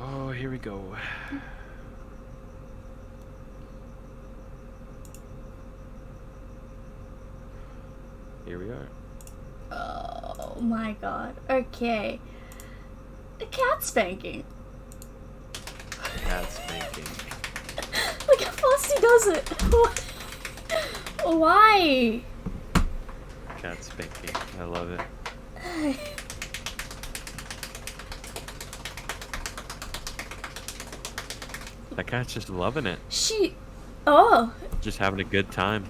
Oh, here we go. Here we are. Oh my god. Okay. A cat spanking. Cat spanking. Look how fast he does it. Why? Cat spanking. I love it. That cat's just loving it. Oh. Just having a good time.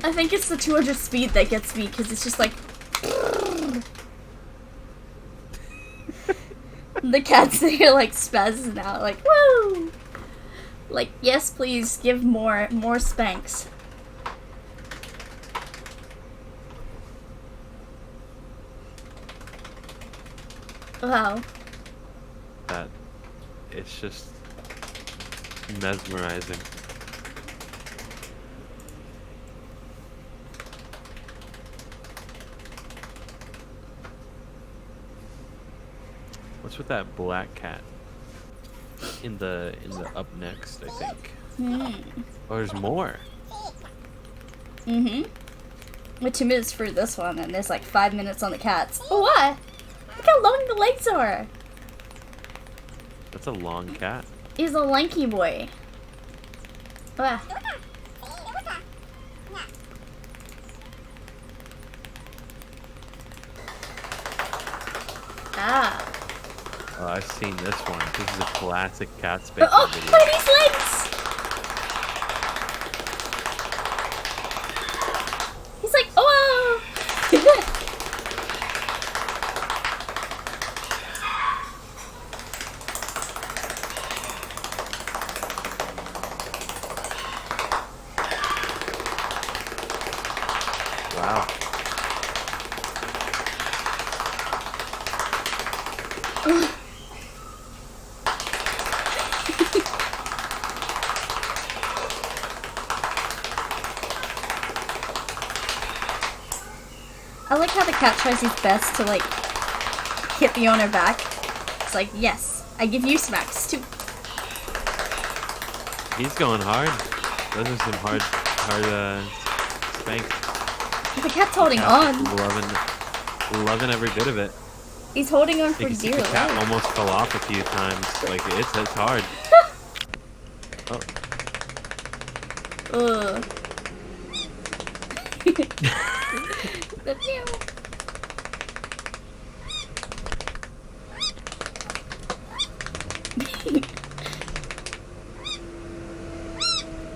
I think it's the 200 speed that gets me, because it's just like... The cat's there like spazzing out, like, woo! Like, yes please, give more spanks. Wow. It's just mesmerizing. What's with that black cat? In the up next, I think. Oh, there's more. With 2 minutes for this one, and there's like 5 minutes on the cats. Oh, what? Look how long the legs are. That's a long cat. He's a lanky boy. Ah. Ah. Oh, I've seen this one. This is a classic cat spanking Oh, video. look at these legs! He's like, oh! Wow. I like how the cat tries his best to, like, hit the owner back. It's like, yes, I give you smacks, too. He's going hard. Those are some hard spanks. The cat's holding on. Loving every bit of it. He's holding on You for can see dear the cat life. almost fell off a few times. Like, it's hard. Oh. Ugh. The meow.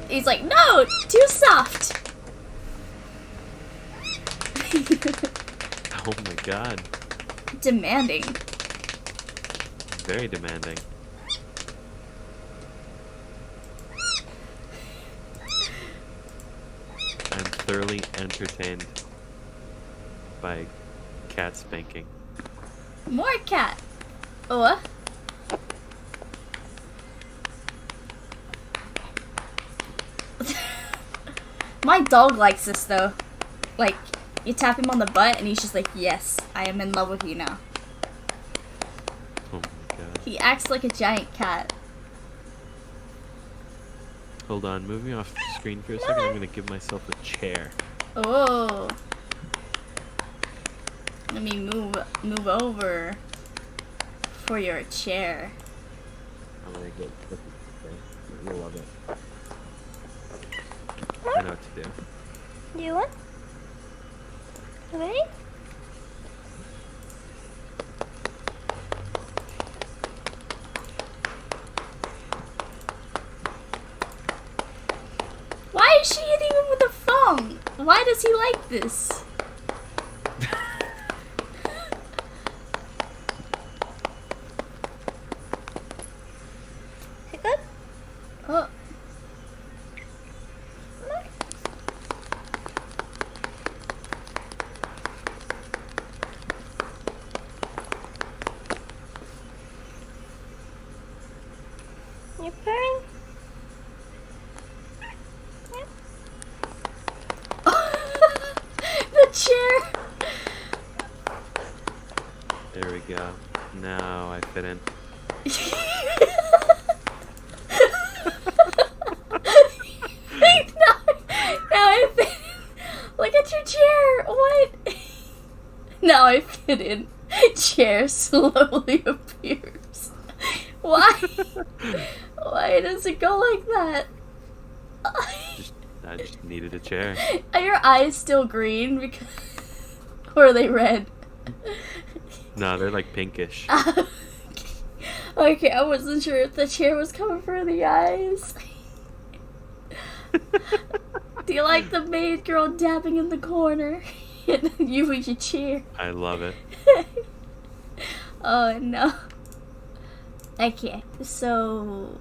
He's like, no, too soft. Oh my god. Demanding. Very demanding. I'm thoroughly entertained by cat spanking. More cat. Oh. My dog likes this though. Like, you tap him on the butt and he's just like, yes, I am in love with you now. Oh my god. He acts like a giant cat. Hold on, move me off screen for a second. I'm gonna give myself a chair. Oh. Let me move over for your chair. I'm gonna get you'll love it. I know what to do. You want? Ready? Why is she hitting him with a phone? Why does he like this? Good? Oh. You purring? The chair. There we go. No, I fit in. Now I fit in. Look at your chair. What? Now I fit in. Chair slowly appears. Why? Why does it go like that? I just needed a chair. Are your eyes still green? Because, or are they red? No, they're like pinkish. Okay, I wasn't sure if the chair was coming for the eyes. Do you like the maid girl dabbing in the corner? And you with your chair. I love it. Oh no. Okay, so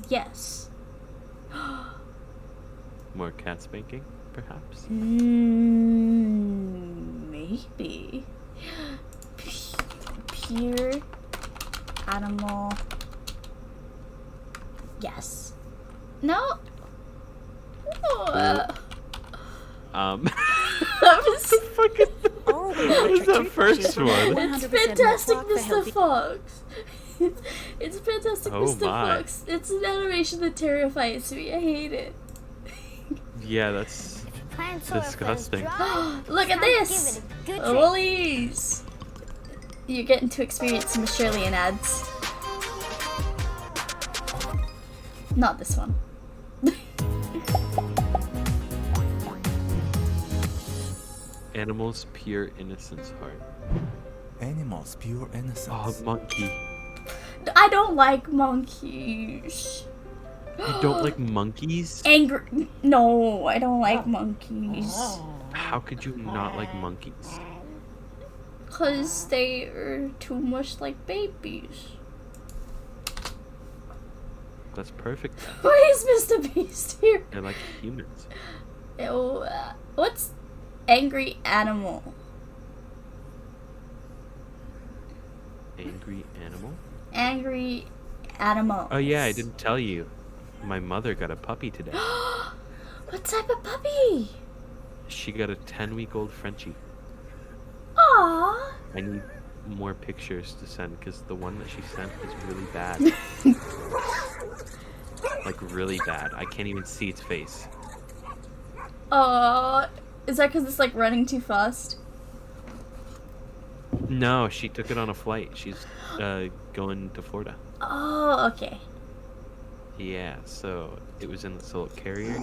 yes. More cat spanking, perhaps? Maybe. Pure animal. Yes. No. That was what is that first one? It's Fantastic Mr. Fox. It's Fantastic Mr. Fox. It's an animation that terrifies me. I hate it. Yeah, that's disgusting. Look at this! Woolies! You're getting to experience some Australian ads. Not this one. Animals' pure innocence heart. Animals' pure innocence. Oh, monkey. I don't like monkeys. You don't like monkeys? Angry. No, I don't like monkeys. How could you not like monkeys? Because they are too much like babies. That's perfect then. Why is Mr. Beast here? They're like humans. Ew, what's angry animal? Angry animal? Angry animal. Oh yeah, I didn't tell you. My mother got a puppy today. What type of puppy? She got a 10-week-old Frenchie. Aww. I need more pictures to send because the one that she sent is really bad. Like really bad. I can't even see its face. Is that because it's like running too fast? No, she took it on a flight. She's going to Florida. Oh, okay. Yeah, so it was in this little carrier.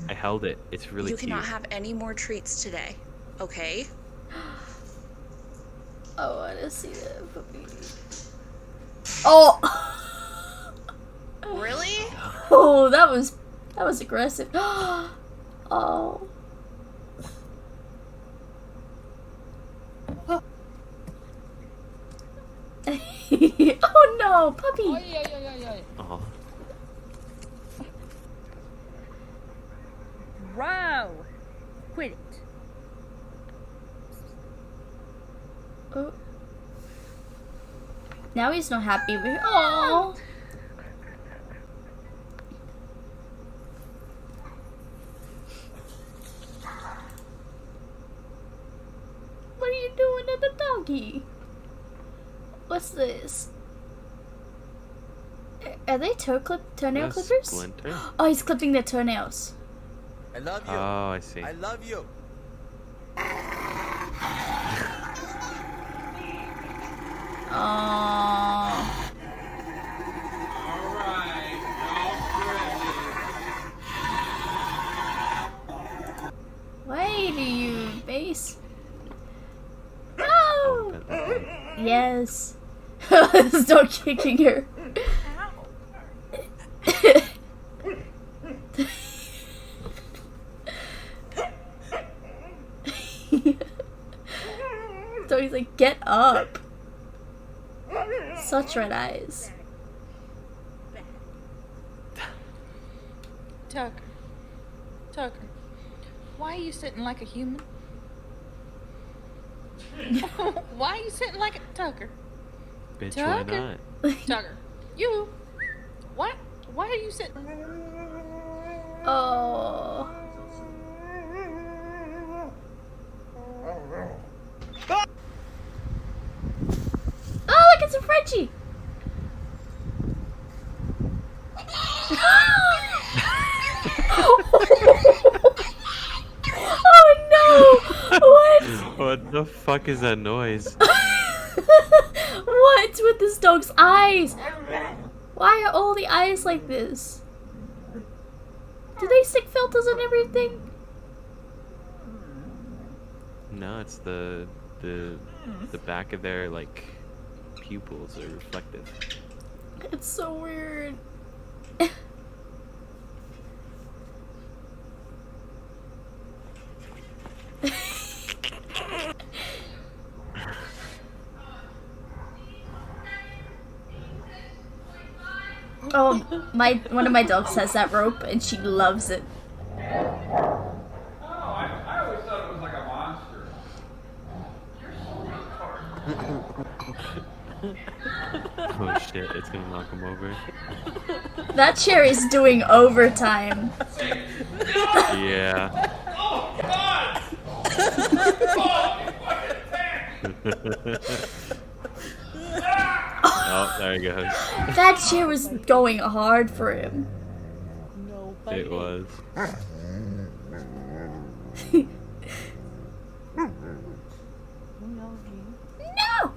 I held it. It's really cute. You cannot have any more treats today, okay? I want to see that puppy. Oh! Really? Oh, that was aggressive. Oh. Oh no, puppy! Oh. Wow! Quit it. Oh. Now he's not happy with. Oh. What are you doing to the doggy? What's this? Are they toenail clippers? Splinter? Oh, he's clipping the toenails. I love you. Oh, I see. I love you. Oh. Why do you base? Oh, No. pet Yes. Stop kicking her. So he's like, get up. Such red eyes. Tucker. Tucker. Why are you sitting like a human? Why are you sitting like a Tucker? Bitch, Tucker. why not? Tucker. You. What? Why are you sitting? Oh. Archie! Oh no! What? What the fuck is that noise? What's with this dog's eyes? Why are all the eyes like this? Do they stick filters on everything? No, it's the back of their like pupils are reflective. It's so weird. Oh, one of my dogs has that rope and she loves it. Oh, I always thought it was like a monster. You're so retarded. Oh shit, it's gonna knock him over. That chair is doing overtime. Yeah. Oh, God! Oh, there he goes. That chair was going hard for him. No, It was. No!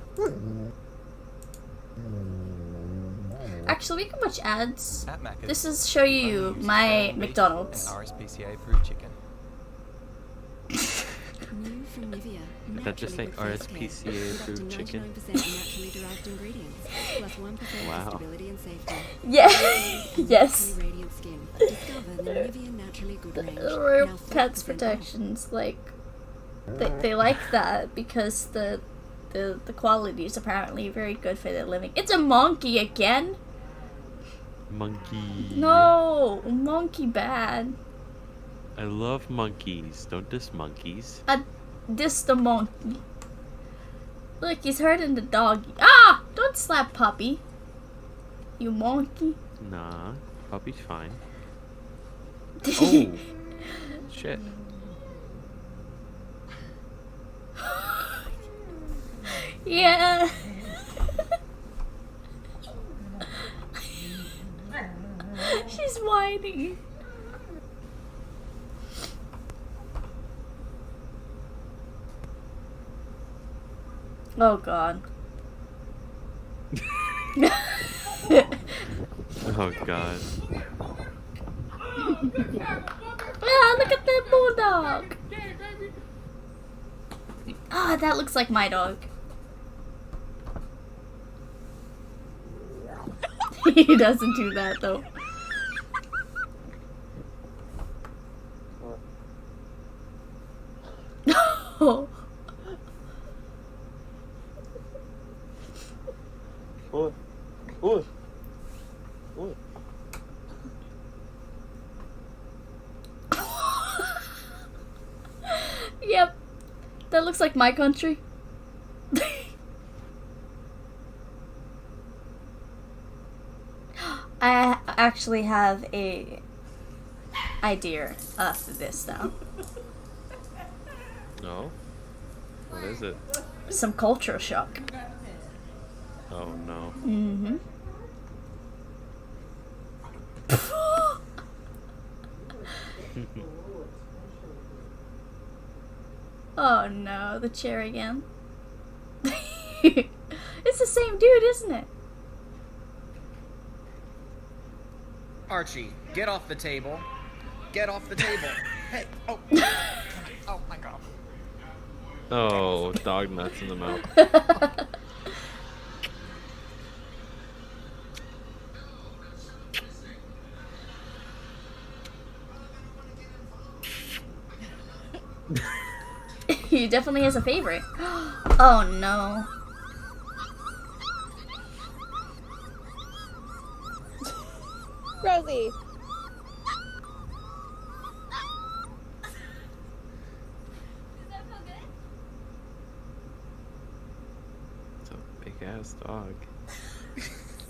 Actually, we can watch ads. At Macca's, This is show you my McDonald's. RSPCA approved chicken. New from Nivea. Did that just say Naturally good face care, RSPCA with up to approved chicken? 99% naturally derived ingredients, plus 1% Wow. for stability and safety. Yeah. Naturally Yes. radiant skin. Discover the Nivea Naturally Good range. Royal Now Pets 40% Protections, like they like that because the quality is apparently very good for their living. It's a monkey again. Monkey. No, monkey bad. I love monkeys. Don't diss monkeys. This the monkey. Look, he's hurting the doggy. Ah! Don't slap puppy. You monkey. Nah, puppy's fine. Oh, shit. Yeah. She's whining. Oh god. Oh god. Ah, look at that bulldog. Ah, that looks like my dog. He doesn't do that though. Oh. Yep. That looks like my country. I actually have a idea of this now. No? What is it? Some culture shock. Oh no. Mm-hmm. Oh no, the chair again. It's the same dude, isn't it? Archie, get off the table. Get off the table. Hey, oh. Oh my god. Oh, dog nuts in the mouth. He definitely has a favorite. Oh no. Rosie. It's a big ass dog.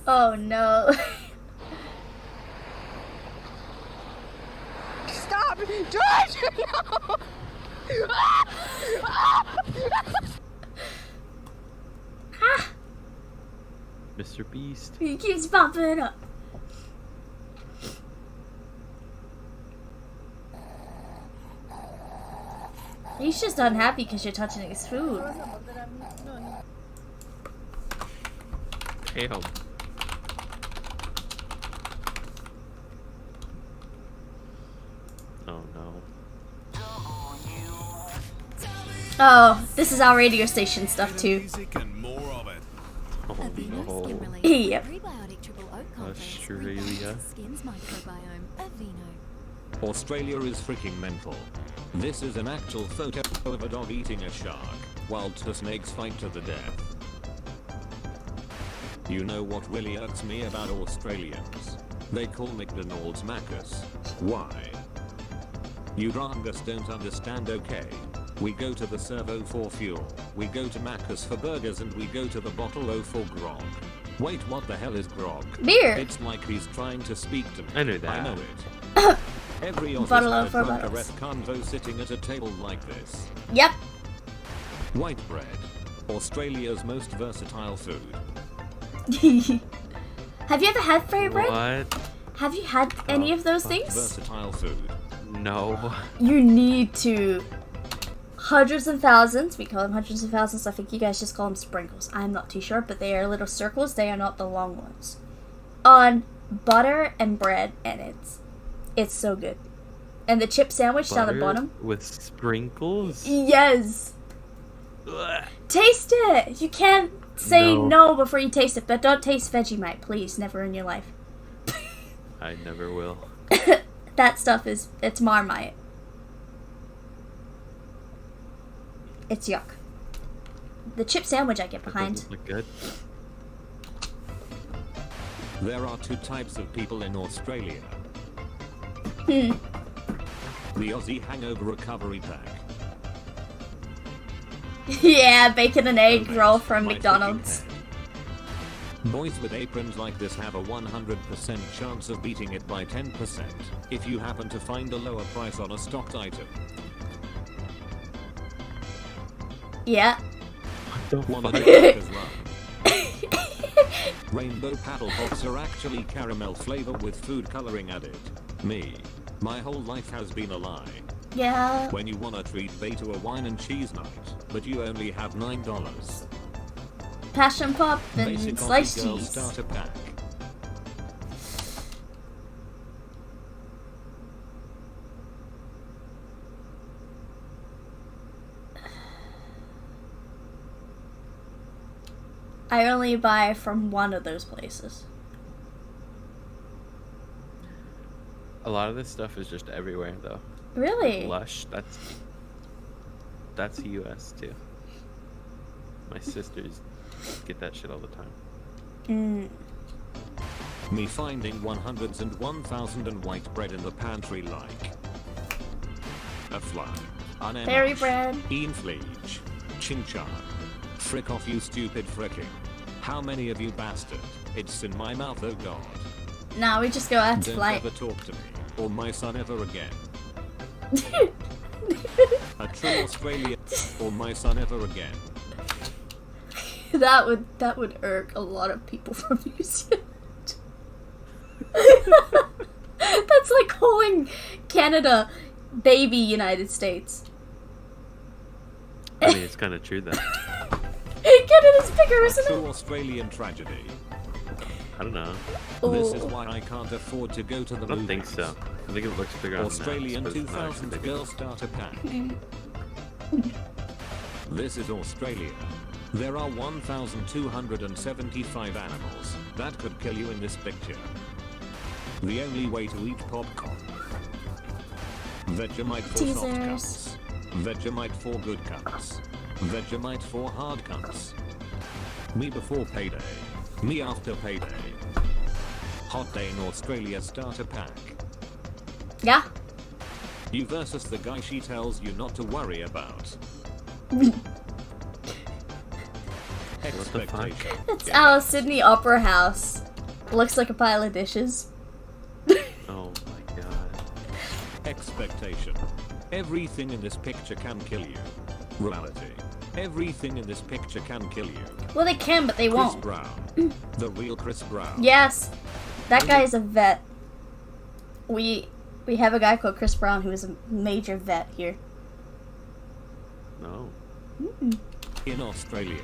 Oh no. Stop! George! No! Mr. Beast. He keeps popping up. He's just unhappy because you're touching his food. Damn. Oh no. Oh, this is our radio station stuff too. Music and more of it. Oh Aveeno no. skin relief. Yep. Prebiotic triple oat complex Australia. rebalances skin's microbiome. Aveeno. Australia is freaking mental. This is an actual photo of a dog eating a shark, while two snakes fight to the death. You know what really irks me about Australians? They call McDonald's Macca's. Why? You drungus don't understand, okay? We go to the servo for fuel, we go to Macca's for burgers, and we go to the bottle O for grog. Wait, what the hell is grog? Beer. It's like he's trying to speak to me. I knew that. I know it. Every Bottle Aussie of for drunk a bottles. ref convo sitting at a table like this. Yep. White bread. Australia's most versatile food. Have you ever had fairy bread? What? Have you had any of those things? Versatile food. No. You need to. Hundreds and thousands. We call them hundreds of thousands. I think you guys just call them sprinkles. I'm not too sure, but they are little circles. They are not the long ones. On butter and bread, and it's so good. And the chip sandwich down the Butter bottom. with sprinkles? Yes. Ugh. Taste it. You can't say No. no before you taste it, but don't taste Vegemite, please. Never in your life. I never will. That stuff it's Marmite. It's yuck. The chip sandwich I get That behind. doesn't look good. There are two types of people in Australia. Hmm. The Aussie Hangover Recovery Pack. Yeah, bacon and egg Oh, roll from my McDonald's. freaking head. Boys with aprons like this have a 100% chance of beating it by 10% if you happen to find a lower price on a stocked item. Yeah. One of Fuck. the as well. Rainbow paddle pops are actually caramel flavor with food coloring added. Me. My whole life has been a lie. Yeah. When you wanna treat bay to a wine and cheese night, but you only have $9. Passion pop and Basic sliced Aussie Girl cheese. starter pack. I only buy from one of those places. A lot of this stuff is just everywhere, though. Really? Lush, that's US too. My sisters get that shit all the time. Mm. Me finding 100s and 1000 and white bread in the pantry like a fly. Fairy bread. Ian Fleege. Chinchar. Frick off, you stupid fricking. How many of you bastard? It's in my mouth, oh god. No, we just go out to Don't flight. ever talk to me, or my son ever again. A true Australian, or my son ever again. That would irk a lot of people from New Zealand. That's like calling Canada baby United States. I mean, it's kind of true, though. Canada's bigger, A isn't true it? Australian tragedy. I don't know. This is Ooh. why I can't afford to go to the I don't movies. think so. I think it looks bigger on Australian the maps, but it's not 2000 actually girl starter pack. This is Australia. There are 1,275 animals that could kill you in this picture. The only way to eat popcorn. Vegemite for soft Teasers. cunts. Vegemite for good cunts. Vegemite for hard cunts. Me before payday. Me after payday. Hot day in Australia starter pack. Yeah. You versus the guy she tells you not to worry about. Expectation. It's our Sydney Opera House. Looks like a pile of dishes. Oh my god. Expectation. Everything in this picture can kill you. Reality. Everything in this picture can kill you. Well, they can, but they Chris won't. Brown. The real Chris Brown. Yes, that guy is a vet. We have a guy called Chris Brown who is a major vet here. No. In Australia.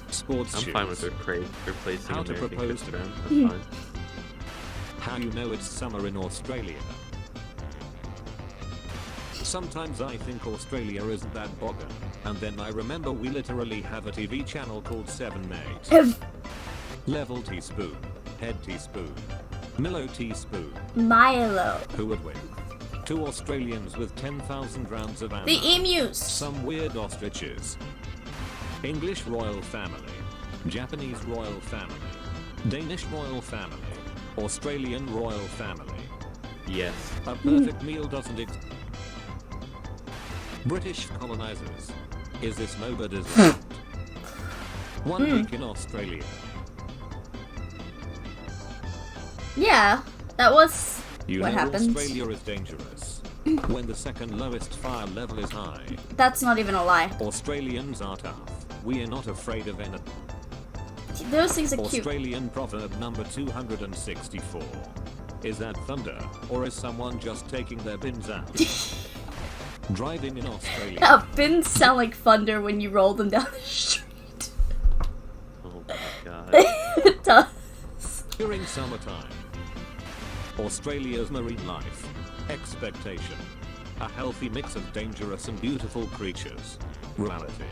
Sports I'm shoes. fine with replacing How to American propose Chris to Brown. them. That's fine. How you know it's summer in Australia. Sometimes I think Australia isn't that bogger, and then I remember we literally have a TV channel called 7 Mate. Level teaspoon, head teaspoon, Milo teaspoon. Milo. Who would win? 2 Australians with 10,000 rounds of ammo. The emus. Some weird ostriches. English royal family, Japanese royal family, Danish royal family, Australian royal family. Yes. A perfect meal doesn't exist. British colonizers. Is this nobody's land? 1 week in Australia. Yeah, that was You what know happened. Australia is dangerous. When the second lowest fire level is high. That's not even a lie. Australians are tough. We are not afraid of anything. Those things are cute. Australian proverb number 264. Is that thunder, or is someone just taking their bins out? Driving in Australia. Yeah, bins sound like thunder when you roll them down the street. Oh my god. It does. During summertime. Australia's marine life. Expectation. A healthy mix of dangerous and beautiful creatures. Reality.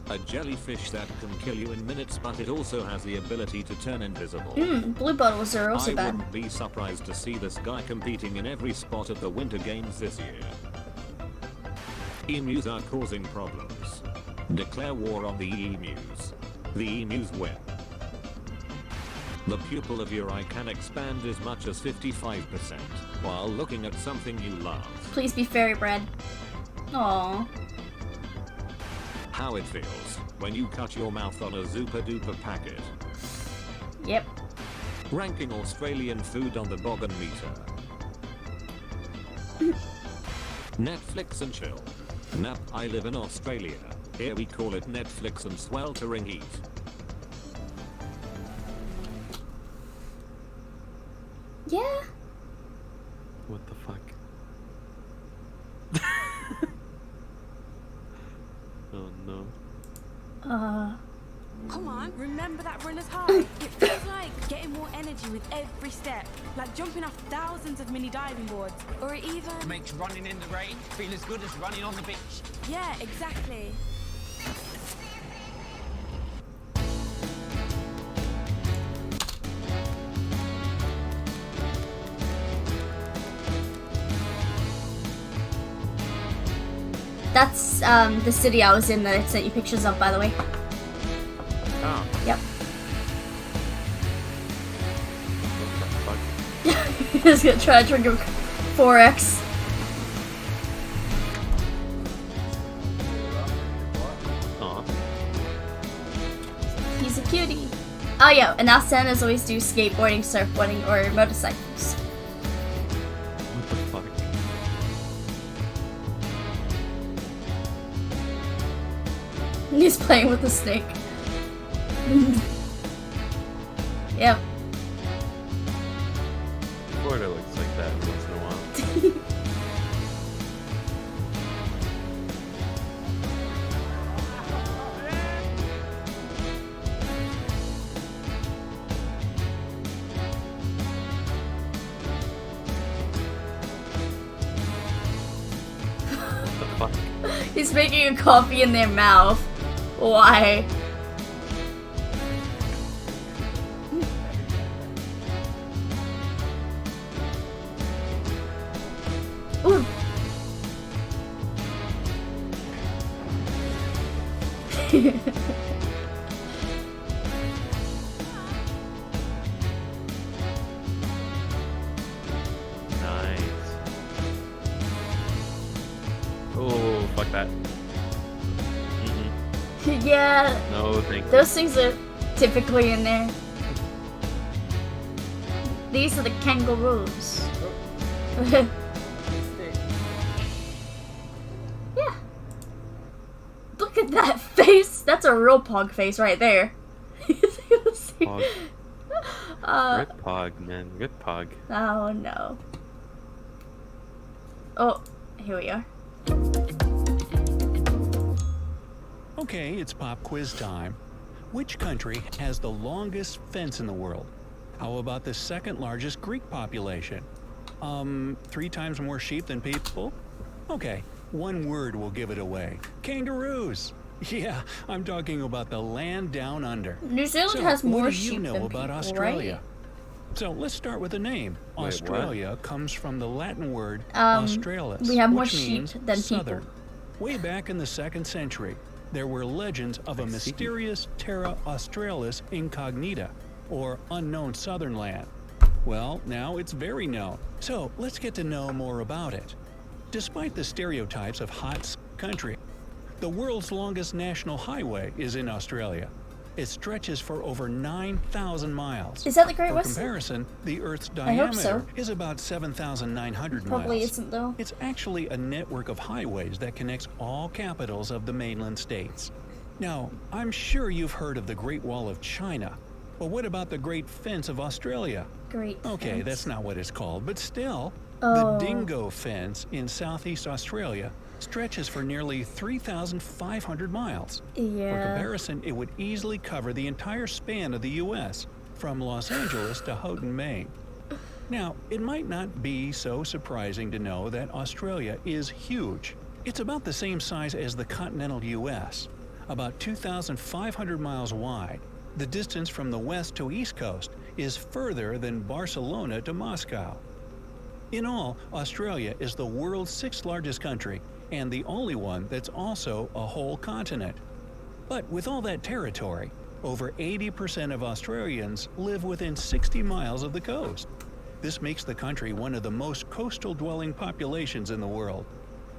A jellyfish that can kill you in minutes, but it also has the ability to turn invisible. Blue bottles are also I bad. wouldn't be surprised to see this guy competing in every spot at the Winter Games this year. Emus are causing problems. Declare war on the emus. The emus win. The pupil of your eye can expand as much as 55% while looking at something you love. Please be fairy bread. Aww. How it feels when you cut your mouth on a Zupa Duper packet. Yep. Ranking Australian food on the Boggin meter. Netflix and chill. Nap, I live in Australia. Here we call it Netflix and sweltering heat. Yeah. What the fuck? Oh no. Come on, remember that runner's high? It feels like getting more energy with every step, like jumping off thousands of mini diving boards, or even... Makes running in the rain feel as good as running on the beach. Yeah, exactly. That's the city I was in that I sent you pictures of, by the way. Oh. Yep. What the fuck? He's gonna try to trigger 4x. Aw. He's a cutie. Oh yeah, and now Santas always do skateboarding, surfboarding, or motorcycles. What the fuck? He's playing with the snake. Yep. Florida looks like that once in a while. What the fuck? He's making a coffee in their mouth. Why? Ooh. Nice. Oh, fuck that. Yeah, No, thank you. those things are typically in there. These are the kangaroos. Yeah. Look at that face That's a real pog face right there. Pog. Good pog, man. Good pog. Oh no. Oh, here we are. Okay, it's pop quiz time. Which country has the longest fence in the world? How about the second largest Greek population? 3 times more sheep than people? Okay, one word will give it away. Kangaroos! Yeah, I'm talking about the land down under. New Zealand has more sheep than people, about Australia? right? So let's start with the name. Wait, Australia comes from the Latin word Australis, we have more which sheep means than southern. people. Way back in the 2nd century, there were legends of a mysterious Terra Australis incognita, or unknown southern land. Well, now it's very known. So let's get to know more about it. Despite the stereotypes of hot country, the world's longest national highway is in Australia. It stretches for over 9,000 miles. Is that the Great For Western? comparison, the Earth's I hope so. diameter is about 7,900 miles. Probably isn't though. It's actually a network of highways that connects all capitals of the mainland states. Now, I'm sure you've heard of the Great Wall of China. But what about the Great Fence of Australia? Great. Okay, fence. that's not what it's called, but still, Oh. the Dingo Fence in Southeast Australia stretches for nearly 3,500 miles. For Yeah. comparison, it would easily cover the entire span of the U.S., from Los Angeles to Houghton, Maine. Now, it might not be so surprising to know that Australia is huge. It's about the same size as the continental U.S., about 2,500 miles wide. The distance from the west to east coast is further than Barcelona to Moscow. In all, Australia is the world's 6th largest country and the only one that's also a whole continent. But with all that territory, over 80% of Australians live within 60 miles of the coast. This makes the country one of the most coastal dwelling populations in the world.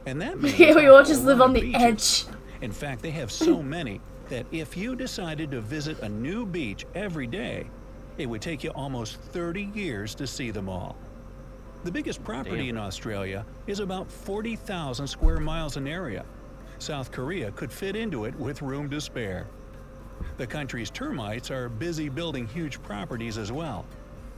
And that means Yeah, we a all just whole live lot on of the beaches. edge. In fact, they have so many that if you decided to visit a new beach every day, it would take you almost 30 years to see them all. The biggest property in Australia is about 40,000 square miles in area. South Korea could fit into it with room to spare. The country's termites are busy building huge properties as well.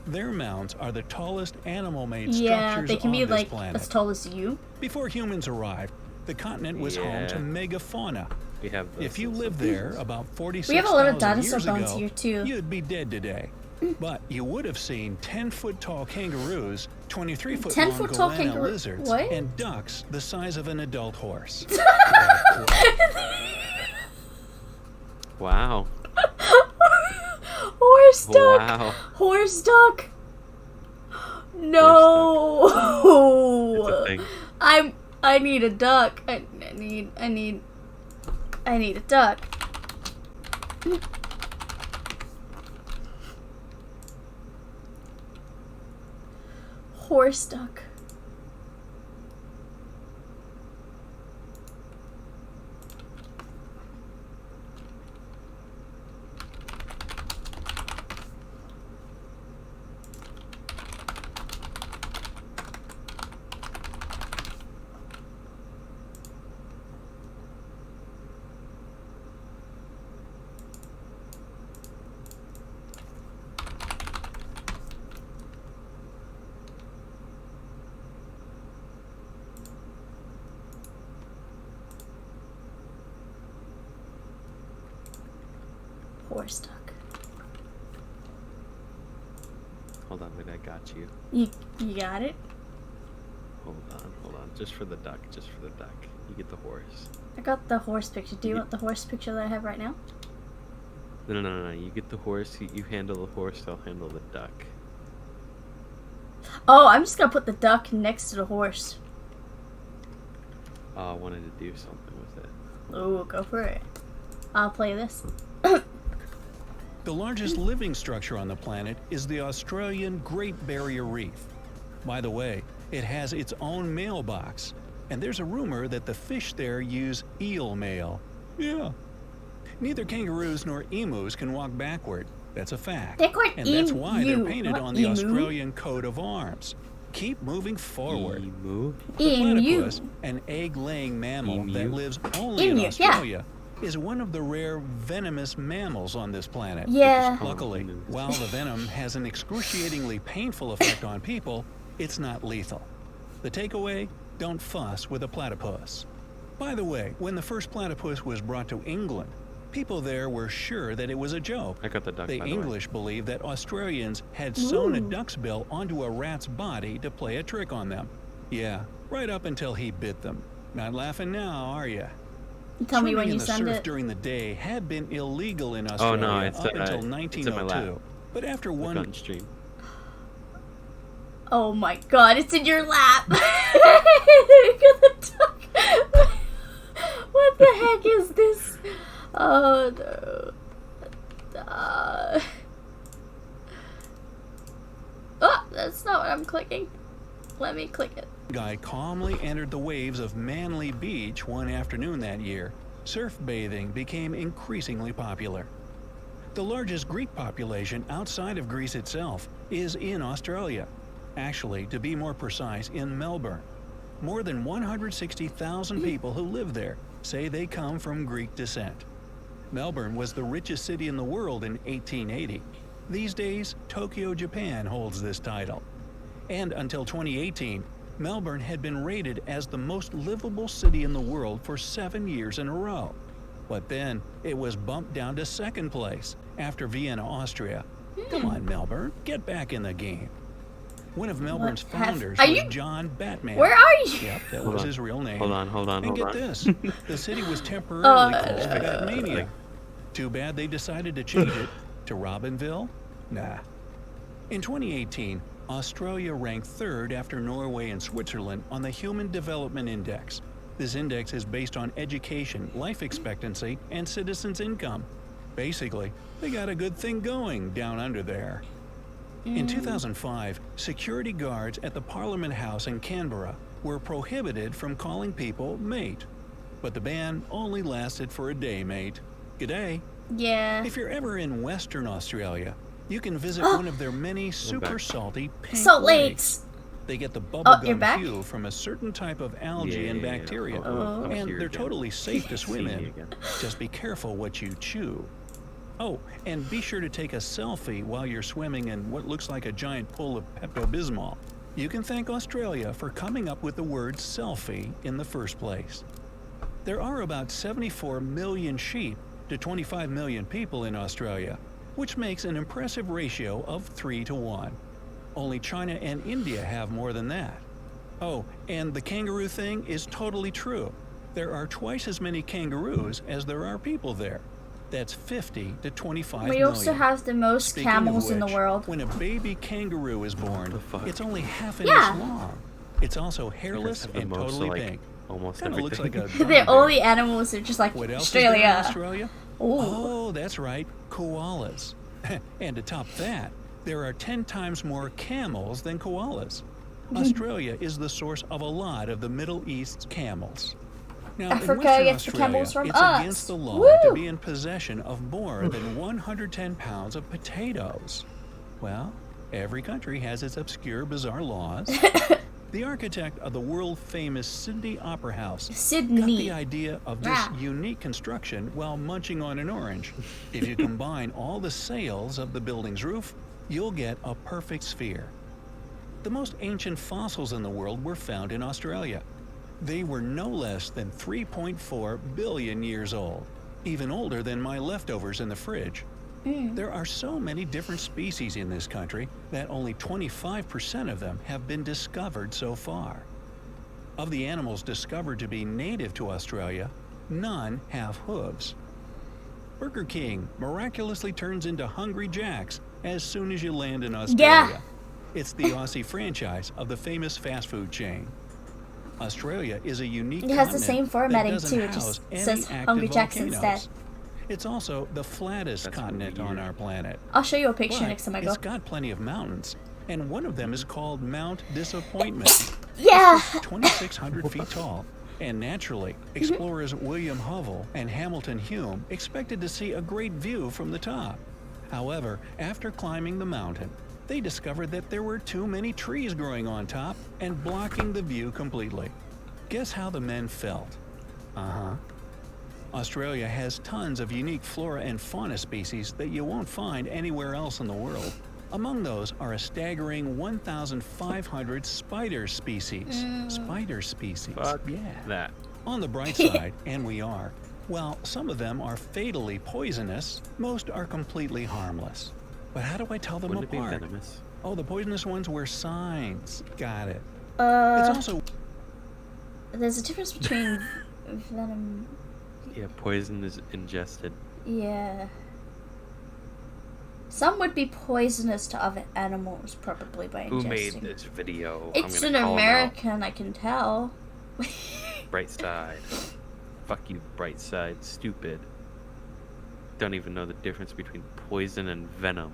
Their mounds are the tallest animal-made Yeah, structures they can on be this like planet. as tall as you. Before humans arrived, the continent was home to megafauna. We have If you lived there about 46,000 We have a lot of dinosaur years bones ago, here too. you'd be dead today. But you would have seen 10-foot-tall kangaroos, 23-foot-long 10-foot tall goanna kangaroo- lizards, what? and ducks the size of an adult horse. Wow. Horse duck. Wow. Horse duck. No. It's a thing. I need a duck. I need a duck. Horse duck. Horse duck. Hold on, wait, I got you. You got it? Hold on. Just for the duck, You get the horse. I got the horse picture. Do you want the horse picture that I have right now? No. You get the horse, you handle the horse, I'll handle the duck. Oh, I'm just gonna put the duck next to the horse. Oh, I wanted to do something with it. Oh, go for it. I'll play this. The largest living structure on the planet is the Australian Great Barrier Reef. By the way, it has its own mailbox, and there's a rumor that the fish there use eel mail. Yeah. Neither kangaroos nor emus can walk backward. That's a fact. They're called And that's why they're emu, painted not on the emu. Australian coat of arms. Keep moving forward. Emu? The Emu. platypus, an egg-laying mammal that lives only in Emu, yeah. Australia, is one of the rare venomous mammals on this planet. Yeah. Luckily, while the venom has an excruciatingly painful effect on people, it's not lethal. The takeaway, don't fuss with a platypus. By the way, when the first platypus was brought to England, people there were sure that it was a joke. I got the duck, The by the way. English believed that Australians had sewn a duck's bill onto a rat's body to play a trick on them. Yeah, right up until he bit them. Not laughing now, are ya? Tell me when Swimming in you the send surf it. during the day had been illegal in Oh Australia no, it's up until it's in my 1902. lap. But after Look one on stream. Oh my god, it's in your lap. What the heck is this? Oh no. Oh, that's not what I'm clicking. Let me click it. guy calmly entered the waves of Manly Beach one afternoon that year, surf bathing became increasingly popular. The largest Greek population outside of Greece itself is in Australia. Actually, to be more precise, in Melbourne. More than 160,000 people who live there say they come from Greek descent. Melbourne was the richest city in the world in 1880. These days, Tokyo, Japan holds this title. And until 2018, Melbourne had been rated as the most livable city in the world for 7 years in a row. But then, it was bumped down to second place after Vienna, Austria. Come on, Melbourne, get back in the game. One of Melbourne's founders was John Batman. Where are you? Yep, that was his real name. Hold on. And get this, the city was temporarily called Batmania. Too bad they decided to change it to Robinville? Nah. In 2018, Australia ranked third after Norway and Switzerland on the Human Development Index. This index is based on education, life expectancy, and citizens' income. Basically, they got a good thing going down under there. In 2005, security guards at the Parliament House in Canberra were prohibited from calling people mate. But the ban only lasted for a day, mate. G'day. Yeah. If you're ever in Western Australia, you can visit one of their many super salty pink Salt lakes. They get the you're bubblegum back? fuel from a certain type of algae and bacteria, I'm and here they're again. totally safe to swim See me in. again. Just be careful what you chew. Oh, and be sure to take a selfie while you're swimming in what looks like a giant pool of Pepto-Bismol. You can thank Australia for coming up with the word selfie in the first place. There are about 74 million sheep to 25 million people in Australia, which makes an impressive ratio of 3 to 1. Only China and India have more than that. Oh, and the kangaroo thing is totally true. There are twice as many kangaroos as there are people there. That's 50 to 25 We million. also have the most Speaking of camels in the which, world. When a baby kangaroo is born, it's only half an Yeah. inch long. It's also hairless have the and most, totally like, pink. almost Kinda looks like everything. a They're dromedary. all the animals are just like What else is there in Australia. Australia? Ooh. Oh, that's right, koalas. And to top that, there are 10 times more camels than koalas. Australia is the source of a lot of the Middle East's camels. Now, in Africa Western gets the Australia, camels from it's us. against the law Woo! to be in possession of more than 110 pounds of potatoes. Well, every country has its obscure, bizarre laws. The architect of the world-famous Sydney Opera House got the idea of this unique construction while munching on an orange. If you combine all the sails of the building's roof, you'll get a perfect sphere. The most ancient fossils in the world were found in Australia. They were no less than 3.4 billion years old, even older than my leftovers in the fridge. There are so many different species in this country that only 25% of them have been discovered so far. Of the animals discovered to be native to Australia, none have hooves. Burger King miraculously turns into Hungry Jack's as soon as you land in Australia. It's the Aussie franchise of the famous fast food chain. Australia is a unique It has the continent same that formatting doesn't too. It house just any says active Hungry Jack's volcanoes. instead. It's also the flattest continent on our planet. I'll show you a picture But next time I go. It's got plenty of mountains, and one of them is called Mount Disappointment. Yeah. It's 2,600 feet tall. And naturally, explorers William Hovell and Hamilton Hume expected to see a great view from the top. However, after climbing the mountain, they discovered that there were too many trees growing on top and blocking the view completely. Guess how the men felt? Australia has tons of unique flora and fauna species that you won't find anywhere else in the world. Among those are a staggering 1,500 spider species. Spider species. Fuck yeah. that. On the bright side, and we are, while some of them are fatally poisonous, most are completely harmless. But how do I tell them Wouldn't apart? it be venomous? Oh, the poisonous ones wear signs. Got it. It's also... There's a difference between venom... Yeah, poison is ingested. Yeah. Some would be poisonous to other animals, probably by ingesting. Who made this video? It's I'm an gonna call 'em American, I can tell. out. Bright side. Fuck you, bright side. Stupid. Don't even know the difference between poison and venom.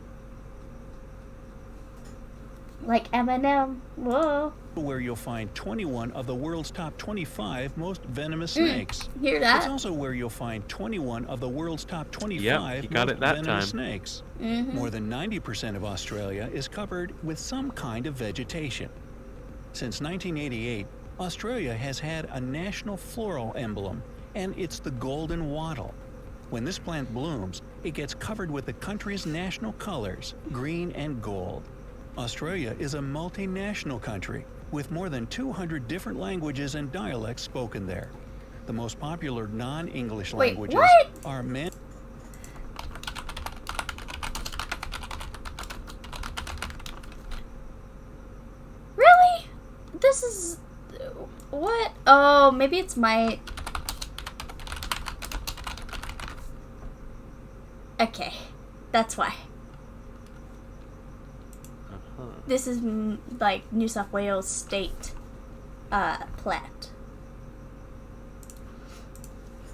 Like Eminem. Whoa. where you'll find 21 of the world's top 25 most venomous snakes. Hear that? It's also where you'll find 21 of the world's top 25 Yep, you got most it that venomous time. snakes. More than 90% of Australia is covered with some kind of vegetation. Since 1988, Australia has had a national floral emblem, and it's the golden wattle. When this plant blooms, it gets covered with the country's national colors, green and gold. Australia is a multinational country with more than 200 different languages and dialects spoken there. The most popular non-English Wait, languages what? are Really? This is... What? Oh, maybe it's my... Okay. That's why. This is like New South Wales state plat.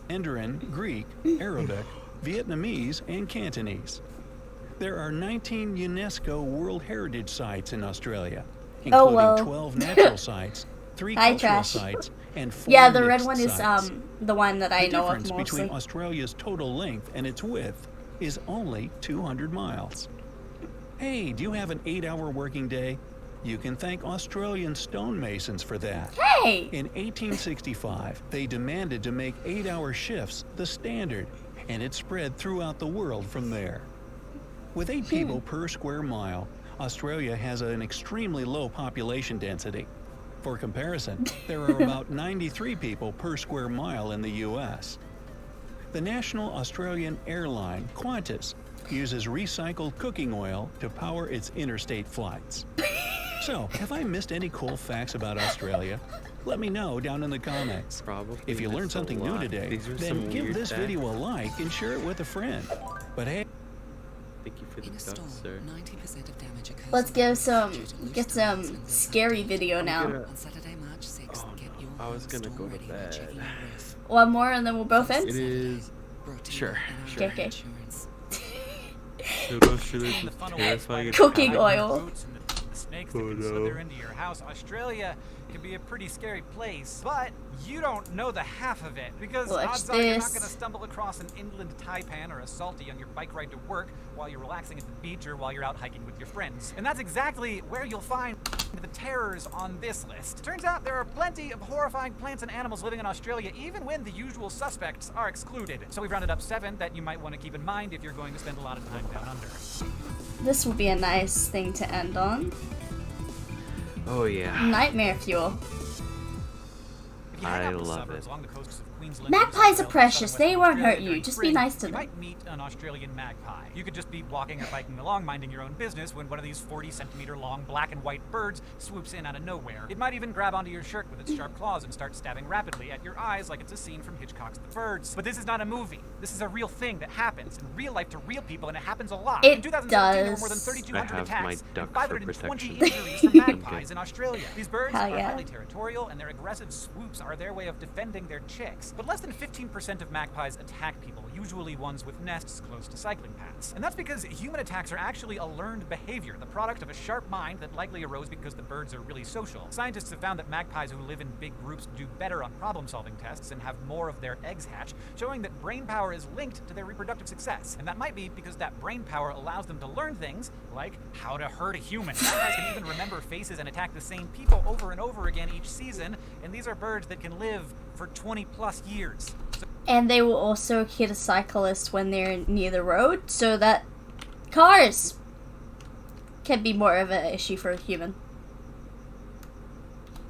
Mandarin, Greek, Arabic, Vietnamese, and Cantonese. There are 19 UNESCO World Heritage Sites in Australia, including 12 natural sites, 3 cultural sites, and 4 Yeah, the red mixed one is sites. the one that I know of The difference mostly. between Australia's total length and its width is only 200 miles. Hey, do you have an 8-hour working day? You can thank Australian stonemasons for that. Hey! In 1865, they demanded to make 8-hour shifts the standard, and it spread throughout the world from there. With 8 people per square mile, Australia has an extremely low population density. For comparison, there are about 93 people per square mile in the U.S. The national Australian airline, Qantas, uses recycled cooking oil to power its interstate flights. So, have I missed any cool facts about Australia? Let me know down in the comments. Probably If you learned missed a something new lot. today, These are then some give weird this facts. video a like and share it with a friend. But hey, Thank you for the stuff, sir. Let's get some scary video now. Oh, no. I was gonna go to bed. One more and then we'll both end? It is... Sure. Okay. Terrifying. Cooking oil. Snakes that can slither into your house. Australia can be a pretty scary place, but you don't know the half of it, because Watch odds are you're not this. going to stumble across an inland taipan or a salty on your bike ride to work while you're relaxing at the beach or while you're out hiking with your friends. And that's exactly where you'll find the terrors on this list. Turns out there are plenty of horrifying plants and animals living in Australia, even when the usual suspects are excluded. So we've rounded up 7 that you might want to keep in mind if you're going to spend a lot of time down under. This will be a nice thing to end on. Oh yeah. Nightmare fuel. If you hang out in the love suburbs it. along the coasts of Queensland, Magpies are New South Wales, precious. southern They Western won't Australia hurt you. during Just be spring, nice to you them. might meet an Australian magpie. You could just be walking or biking along, minding your own business, when one of these 40-centimeter long black and white birds swoops in out of nowhere. It might even grab onto your shirt with its sharp claws and start stabbing rapidly at your eyes like it's a scene from Hitchcock's The Birds. But this is not a movie. This is a real thing that happens in real life to real people, and it happens a lot. It In 2017, there were more than does. 3,200 I have my attacks duck and for 520 protection. injuries from magpies in Australia. These birds Hell are yeah. highly territorial, and their aggressive swoops are their way of defending their chicks. But less than 15% of magpies attack people, usually ones with nests close to cycling paths. And that's because human attacks are actually a learned behavior, the product of a sharp mind that likely arose because the birds are really social. Scientists have found that magpies who live in big groups do better on problem-solving tests and have more of their eggs hatch, showing that brain power is linked to their reproductive success. And that might be because that brain power allows them to learn things like how to hurt a human. Magpies can even remember faces and attack the same people over and over again each season, and these are birds that can live for 20 plus years. So And they will also hit a cyclist when they're near the road, so that cars can be more of an issue for a human.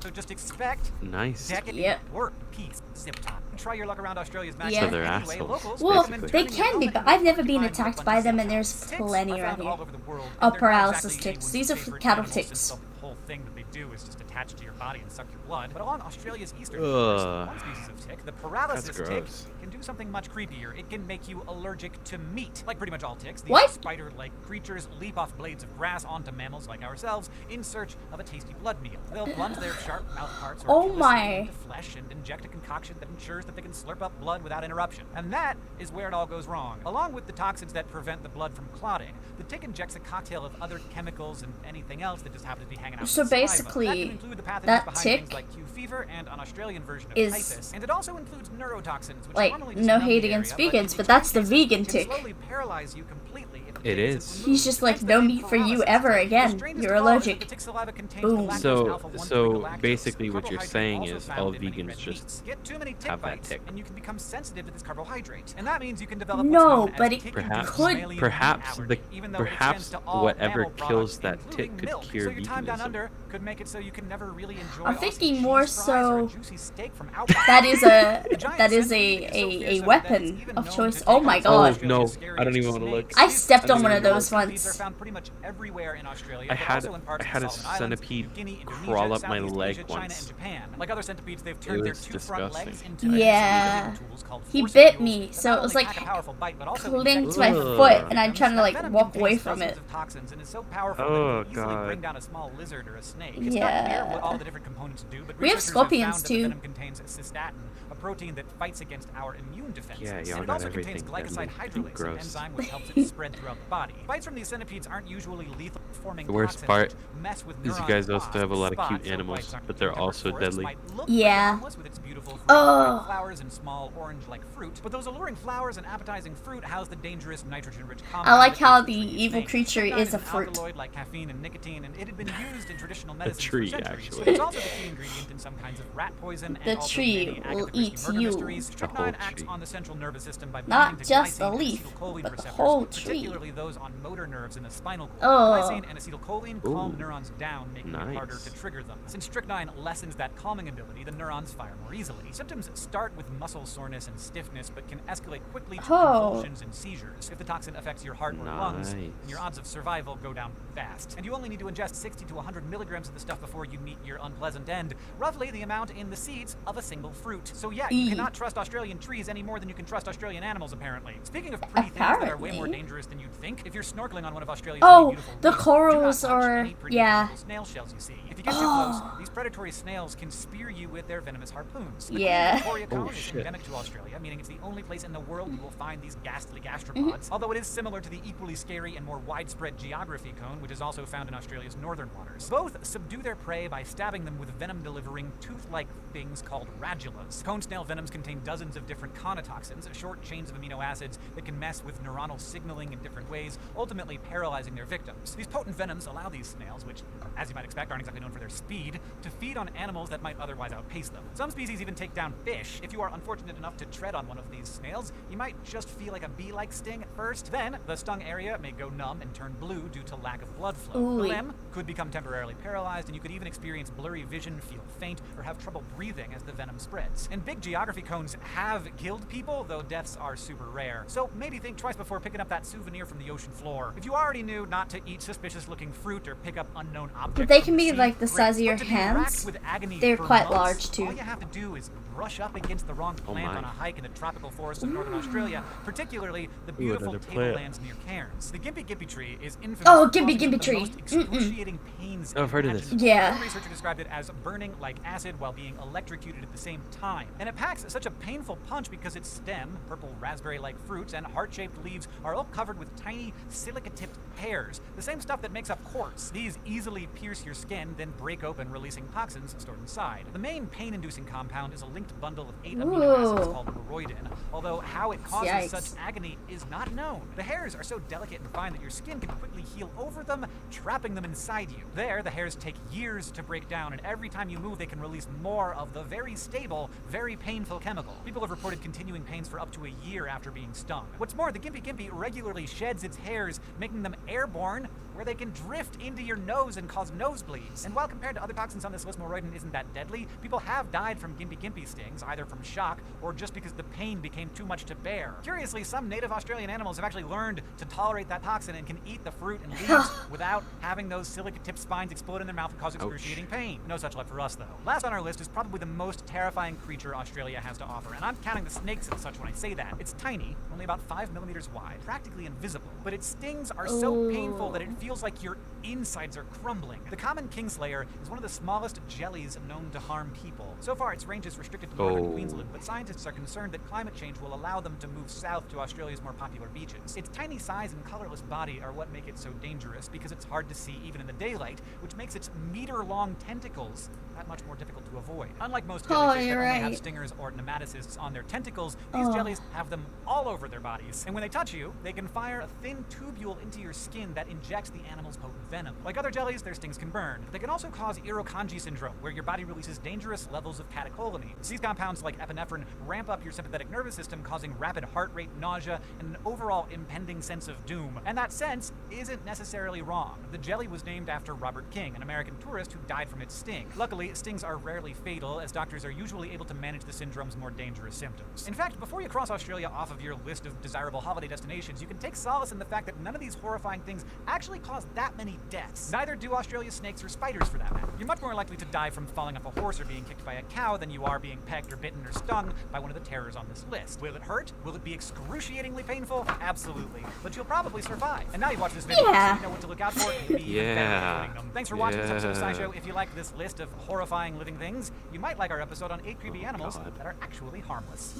So just expect Nice. Yep. work peace zip top. Try your luck around Australia's match. Yeah. So they're anyway, assholes, locals Well, recommend they turning can your be, helmet but into I've a never been porcupine attacked with by bunches them, of and there's ticks plenty are around found here. all over the world, Oh, and they're not paralysis exactly ticks. anyone's These are favorite cattle animals, ticks. since the whole thing that they do is just attach to your body and suck your blood. But along Australia's eastern Ugh. coast, one species of tick, the paralysis That's tick, gross. can do something much creepier. It can make you allergic to meat. Like pretty much all ticks, these What? spider-like creatures leap off blades of grass onto mammals like ourselves in search of a tasty blood meal. They'll plunge their sharp mouth parts or Oh felicity my. into flesh and inject a concoction that ensures that they can slurp up blood without interruption. And that is where it all goes wrong. Along with the toxins that prevent the blood from clotting, the tick injects a cocktail of other chemicals and anything else that just happens to be hanging out So in the saliva. basically, that can include the pathogens that behind tick things like Q fever and an Australian version of is typhus. And it also includes neurotoxins, which like, normally just no numb the hate against area, vegans, in but that's the extreme vegan cases tick. can slowly paralyze you completely if the It tick is. isn't He's removed. just like, Hence the no name meat for you paralysis ever tick. The again. strangest You're of all is that allergic. the tick saliva contains Boom. galactose So, alpha-1 so galactose, basically what you're carbohydrate saying also is found all in many vegans red just meats. Get too many tick have that bites, tick. and you can become sensitive to this carbohydrate, and that means you can develop No, what's known but as it tick-induced could- mammalian meat Perhaps allergy, even though it perhaps extends to all whatever mammal kills products, that tick including could milk. cure So your time down veganism. under could make it so you can never really enjoy I'm awesome thinking cheese more fries or a so juicy steak from Outback. that is a The giant that is centipede is so a fearsome that it's weapon even of known choice. to Oh take my out god. Oh Australia's no, scariest I don't even want to look. snakes. I stepped These on one of those centipedes once. are found pretty much everywhere in Australia, I but had also in parts I of had the a Solomon Islands, centipede New Guinea, crawl Indonesia, up my Southeast leg Asia, China, once. and Japan. Like other centipedes, they've It turned their was two front legs disgusting. into Yeah. tools called He forceps bit me, that so not it was only like pack a powerful bite, but also clinging inject to my Ugh. foot, and I'm victims. trying to That like venom walk contains away from dozens it. of toxins and is so powerful that Oh, it can easily God. bring down a small lizard or a snake. It's Yeah. not clear what all the different components do, but We have researchers scorpions, found that too. the venom contains cystatin, a protein that fights against our immune defenses. Yeah, y'all and it got also contains everything glycoside deadly. hydrolase, an Gross. enzyme which helps it spread throughout the body. Bites from these centipedes aren't usually lethal, forming The worst toxins part which mess with is you neurons guys and also have a lot of spots, cute so animals, bites aren't but they're tempered also forests deadly. might look Yeah. harmless with its beautiful fruit, Oh. white flowers and small orange-like fruit, but those alluring flowers and appetizing fruit house the dangerous nitrogen-rich compound. I like that how gives the tree its evil name. creature Strychnine is a an fruit. alkaloid like caffeine and nicotine, and it had been used in traditional medicine tree, for centuries. actually. But it's also the key ingredient in some kinds of rat poison The and also tree many will Agatha Christie eat murder you. mysteries. The whole Strychnine acts tree. on the central nervous system by Not binding to just the glycine and leaf, acetylcholine but the receptors, whole tree. particularly those on motor nerves in the spinal cord. Oh. Glycine and acetylcholine calm Ooh. neurons down, making it harder Nice. to trigger them. Since strychnine lessens that calming ability, the neurons fire more easily. Symptoms start with muscle soreness and stiffness, but can escalate quickly to Oh. convulsions and seizures. If the toxin affects your heart or lungs, Nice. your odds of survival go down fast. And you only need to ingest 60 to 100 milligrams of the stuff before you meet your unpleasant end, roughly the amount in the seeds of a single fruit. So yeah, you Eee. cannot trust Australian trees any more than you can trust Australian animals, apparently. Speaking of pretty things that are way more Apparently. dangerous than you'd think, if you're snorkeling on one of Australia's Oh, many beautiful the reefs, corals do not touch are- any pretty yeah. colorful snail shells you see. If you get too Oh. close, these predatory snails can spear you with their venomous harpoons. Yeah. The Victoria Oh, cone is shit. endemic to Australia, meaning it's the only place in the world you will find these ghastly gastropods, although it is similar to the equally scary and more widespread geography cone, which is also found in Australia's northern waters. Both subdue their prey by stabbing them with venom-delivering, tooth-like things called radulas. Cone snail venoms contain dozens of different conotoxins, short chains of amino acids that can mess with neuronal signaling in different ways, ultimately paralyzing their victims. These potent venoms allow these snails, which, as you might expect, aren't exactly known for their speed, to feed on animals that might otherwise outpace them. Some species even take down fish. If you are unfortunate enough to tread on one of these snails, you might just feel like a bee-like sting at first. Then, the stung area may go numb and turn blue due to lack of blood flow. Ooh. The limb could become temporarily paralyzed, and you could even experience blurry vision, feel faint, or have trouble breathing as the venom spreads. And big geography cones have killed people, though deaths are super rare. So maybe think twice before picking up that souvenir from the ocean floor. If you already knew not to eat suspicious-looking fruit or pick up unknown objects, But they from can the be sea, like the great. size of your But to be racked hands. with agony They're for quite months, large, too. All you have to do is brush up against the wrong plant my. on a hike in the tropical forests of northern Australia, particularly the Ooh, beautiful another plant. tablelands near Cairns. The Gimpy tree is infamous Oh, for Gimpy causing Gimpy some tree. of the most excruciating pains Oh, I've heard of this. imaginable. Yeah. One researcher described it as burning like acid while being electrocuted at the same time. And it packs such a painful punch because its stem, purple raspberry-like fruits, and heart-shaped leaves are all covered with tiny silica-tipped hairs, the same stuff that makes up quartz. These easily pierce your skin, then break open, releasing toxins stored inside. The main pain-inducing compound is a linked bundle of 8 amino acids Ooh. called choroidin, although how it causes Yikes. such agony is not known. The hairs are so delicate and fine that your skin can quickly heal over them, trapping them inside you. There, the hairs take years to break down, and every time you move, they can release more of the very stable, very painful chemical. People have reported continuing pains for up to a year after being stung. What's more, the Gimpy Gimpy regularly sheds its hairs, making them airborne, where they can drift into your nose and cause nosebleeds. And while compared to other toxins on this list, Moroidin isn't that deadly, people have died from Gimpy Gimpy stings, either from shock or just because the pain became too much to bear. Curiously, some native Australian animals have actually learned to tolerate that toxin and can eat the fruit and leaves without having those silica-tipped spines explode in their mouth and cause excruciating pain. No such luck for us, though. Last on our list is probably the most terrifying creature Australia has to offer, and I'm counting the snakes as such when I say that. It's tiny, only about 5 millimeters wide, practically invisible, but its stings are so painful that it feels like your insides are crumbling. The common kingslayer is one of the smallest jellies known to harm people. So far, its range is restricted to northern Queensland, but scientists are concerned that climate change will allow them to move south to Australia's more popular beaches. Its tiny size and colorless body are what make it so dangerous, because it's hard to see even in the daylight, which makes its meter-long tentacles that much more difficult to avoid. Unlike most jellyfish that only have stingers or nematocysts on their tentacles, these jellies have them all over their bodies. And when they touch you, they can fire a thin tubule into your skin that injects the animal's potent venom. Like other jellies, their stings can burn. They can also cause Irukandji syndrome, where your body releases dangerous levels of catecholamines. These compounds, like epinephrine, ramp up your sympathetic nervous system, causing rapid heart rate, nausea, and an overall impending sense of doom. And that sense isn't necessarily wrong. The jelly was named after Robert King, an American tourist who died from its sting. Luckily, stings are rarely fatal, as doctors are usually able to manage the syndrome's more dangerous symptoms. In fact, before you cross Australia off of your list of desirable holiday destinations, you can take solace in the fact that none of these horrifying things actually cause that many deaths. Neither do Australia's snakes or spiders, for that matter. You're much more likely to die from falling off a horse or being kicked by a cow than you are being pecked or bitten or stung by one of the terrors on this list. Will it hurt? Will it be excruciatingly painful? Absolutely. But you'll probably survive. And now you've watched this video, so you know what to look out for and be even better at avoiding them. Thanks for watching this episode of SciShow. If you like this list of horrifying living things, you might like our episode on 8 creepy animals that are actually harmless.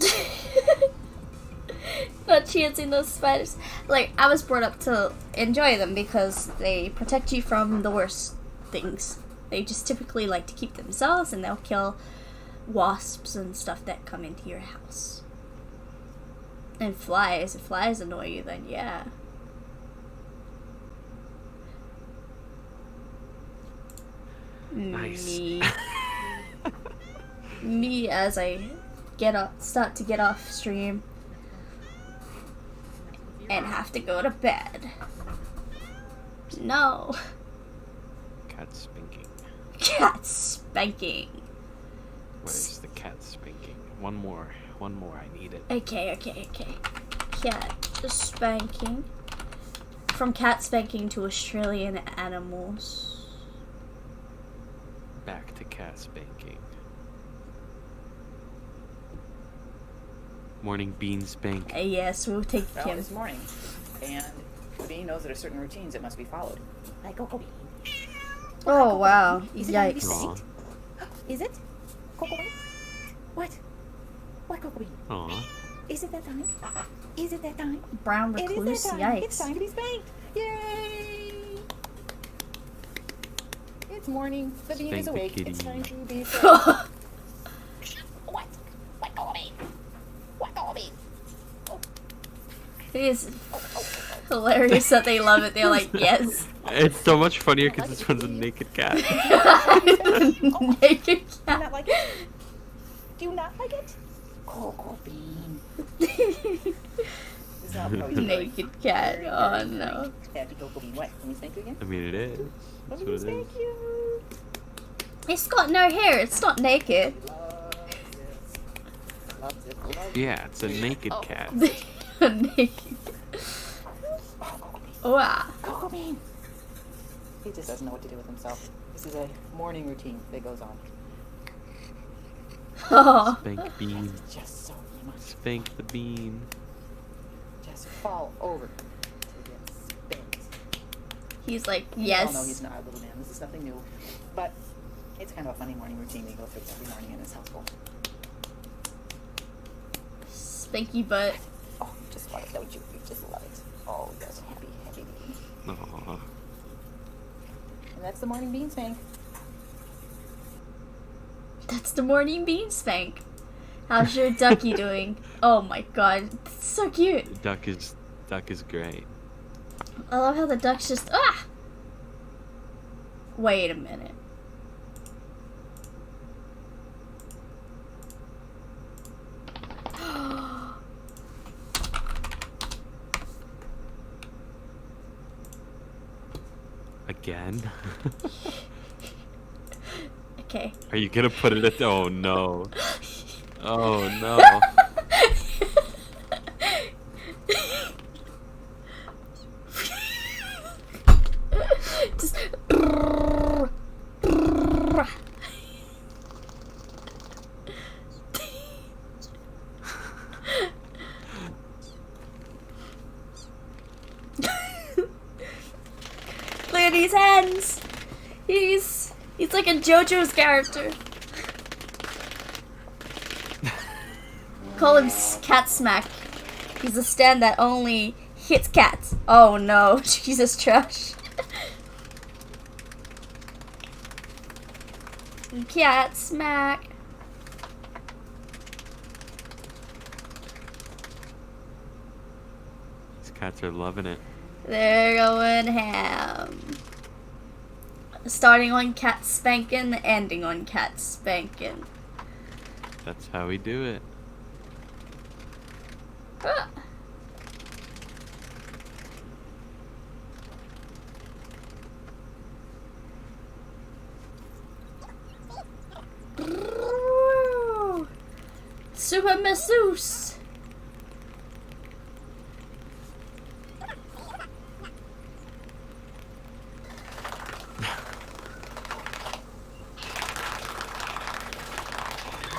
Not chancing those spiders. Like, I was brought up to enjoy them because they protect you from the worst things. They just typically like to keep themselves, and they'll kill wasps and stuff that come into your house. And flies. If flies annoy you, then yeah. Nice. Me as I start to get off stream and have to go to bed. No. Cat spanking. Cat spanking. Where's the cat spanking? One more. I need it. Okay. Cat spanking. From cat spanking to Australian animals. Back to cat spanking. Morning bean spank. Yes, we'll take Well, him. it's morning, and Bean knows there are certain routines that must be followed. Like Coco Bean. Oh wow! Is it time to be Yikes! spanked? Is it? Coco Bean? What? What, Coco Bean? Aww. Is it that time? Is it that time? Brown It recluse. is that time. Yikes! It's time to be spanked. Yay! It's morning. The bean Spank is the awake. kitty. It's time to be spanked. What? What, Coco Bean? What, Coco Bean? It is hilarious that they love it. They're like, yes. It's so much funnier because this one's a naked cat. Naked Do you cat. not like it? Do you not like it? Coco Bean. This is how it's Naked cat. Oh no. Happy Coco Bean. What? Let me spank you again? I mean, it is. That's Let what me it is. spank you. It's got no hair. It's not naked. Loves it. Loves it. Yeah, it's a naked cat. Naked. Wow. Coco Bean. He just doesn't know what to do with himself. This is a morning routine that goes on. Oh. Spank bean. It's just so much. Spank the bean. Just fall over to get spanked. He's like, Oh yes. no, he's not a little man. This is nothing new. But it's kind of a funny morning routine we go through every morning in his household. Spanky butt. Oh, you just love it, don't you? You just love it. Oh, yes, happy bean. Aww. And that's the morning bean spank. That's the morning bean spank. How's your ducky doing? Oh my god, it's so cute. Duck is great. I love how the duck's just Wait a minute. Again? Okay. Are you gonna put it at? Oh no. Oh no. Just. Look at these hands. He's like a JoJo's character. Call him Cat Smack. He's a stand that only hits cats. Oh no, Jesus trash. Cat Smack. These cats are loving it. They're going ham. Starting on cat spanking, ending on cat spanking. That's how we do it. Ah. Super masseuse.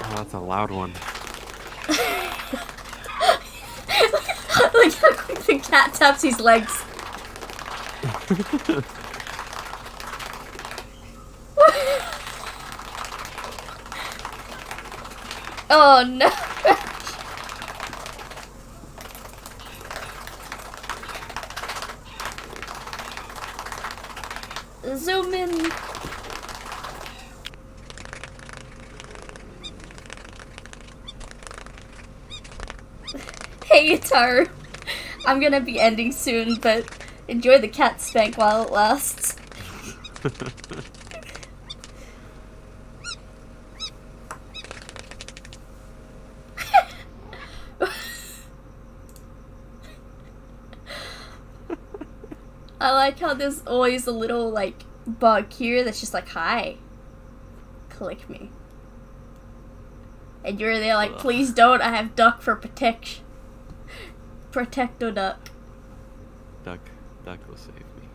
Oh, that's a loud one. Look how quick the cat taps his legs. Oh no. Zoom in. Hey, Ataru. I'm gonna be ending soon, but enjoy the cat spank while it lasts. I like how there's always a little, like, bug here that's just like, hi. Click me. And you're there like, please don't, I have duck for protection. Protecto duck. Duck will save me.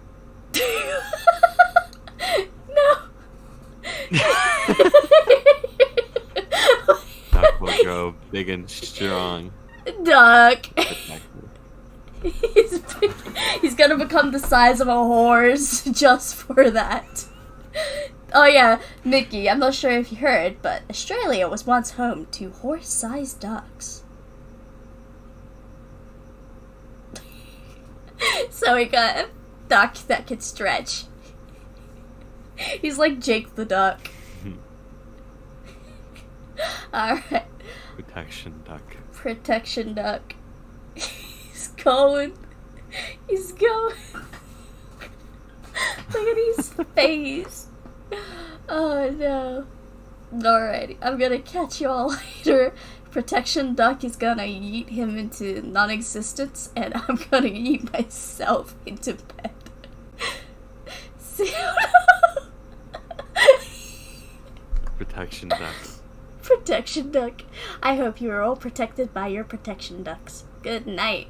No. Duck will go big and strong. Duck. Protect me. He's gonna become the size of a horse just for that. Oh yeah, Mickey, I'm not sure if you heard, but Australia was once home to horse-sized ducks. So we got a duck that can stretch. He's like Jake the Duck. Alright. Protection duck. Protection duck. He's going. He's going. Look at his face. Oh no. Alrighty, I'm gonna catch you all later. Protection duck is gonna yeet him into non-existence, and I'm gonna yeet myself into bed. See Protection duck. Protection duck. I hope you are all protected by your protection ducks. Good night.